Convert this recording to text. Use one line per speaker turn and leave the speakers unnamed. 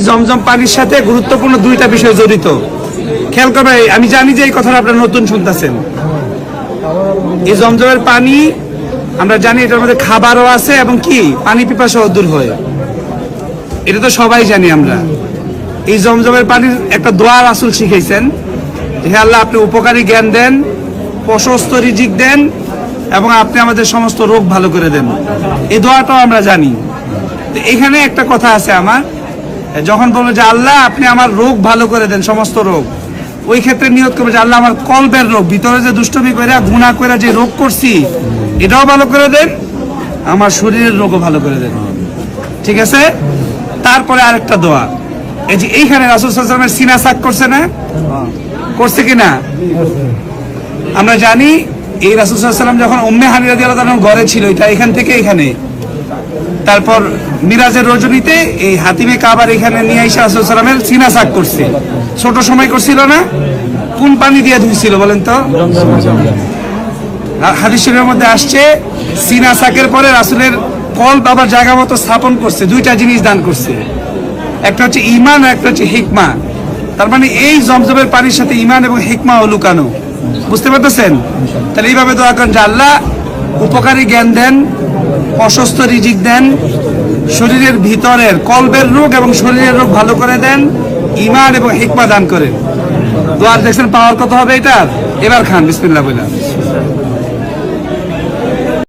জমজম পানির সাথে গুরুত্বপূর্ণ দুইটা বিষয় জড়িত। খেয়াল করবে, আমি জানি যে এই কথাটা আপনারা নতুন শুনতেছেন। এই জমজমের পানি আমরা জানি এটার মধ্যে খাবারও আছে এবং কি পানি পিপাসাও দূর হয়, এটা তো সবাই জানি আমরা। এই জমজমের পানির একটা দোয়া রাসূল শিখাইছেন, হে আল্লাহ আপনি উপকারী জ্ঞান দেন, প্রশস্ত রিজিক দেন এবং আপনি আমাদের সমস্ত রোগ ভালো করে দেন। এই দোয়াটাও আমরা জানি। এখানে একটা কথা আছে আমার, যখন বলবো যে আল্লাহ আপনি আমার রোগ ভালো করে দেন, সমস্ত রোগ, ওই ক্ষেত্রে নিয়ত করবো যে আল্লাহ আমার কলবের রোগ, ভিতরে যে দুষ্টমি করে গুনাহ করে যে রোগ করছি এটাও ভালো করে দেন, আমার শরীরের রোগও ভালো করে দেন। ঠিক আছে? তারপরে আরেকটা দোয়া, এই যে এইখানে রাসূল সাল্লাল্লাহু আলাইহি ওয়াসাল্লামের সিনা সাক করছে না, করছে কিনা আমরা জানি। এই রাসূল সাল্লাল্লাহু আলাইহি ওয়াসাল্লাম যখন উম্মে হানি রাদিয়াল্লাহু তাআলা ঘরে ছিল, এটা এখান থেকে এখানে, তারপর মিরাজের রজনীতে এই হাতিমে কাবার এখানে নিয়ে এসে রাসূল সাল্লাল্লাহু আলাইহি ওয়াসাল্লামের সিনা সাক করছে। ছোট সময় করছিল না? কোন পানি দিয়ে ধুইছিল বলেন তো? হাদিস শরীফের মধ্যে আসছে সিনা সাকের পরে রাসূলের কলব আবার জায়গা মতো স্থাপন করছে, দুইটা জিনিস দান করছে, একটা হচ্ছে ঈমান আর একটা হচ্ছে হিকমা। তার মানে এই জমজমের পানির সাথে ঈমান এবং হিকমাও লুকানো। বুঝতে পারতেছেন? তাহলে এইভাবে দোয়া করেন যে আল্লাহ উপকারী জ্ঞান দেন, প্রশস্ত রিজিক দেন, শরীরের ভিতরের কলবের রোগ এবং শরীরের রোগ ভালো করে দেন, ঈমান এবং হিকমা দান করেন। দোয়া দেখছেন পাওয়ার কত হবে এটার? এবার খান বিসমিল্লাহ বলে।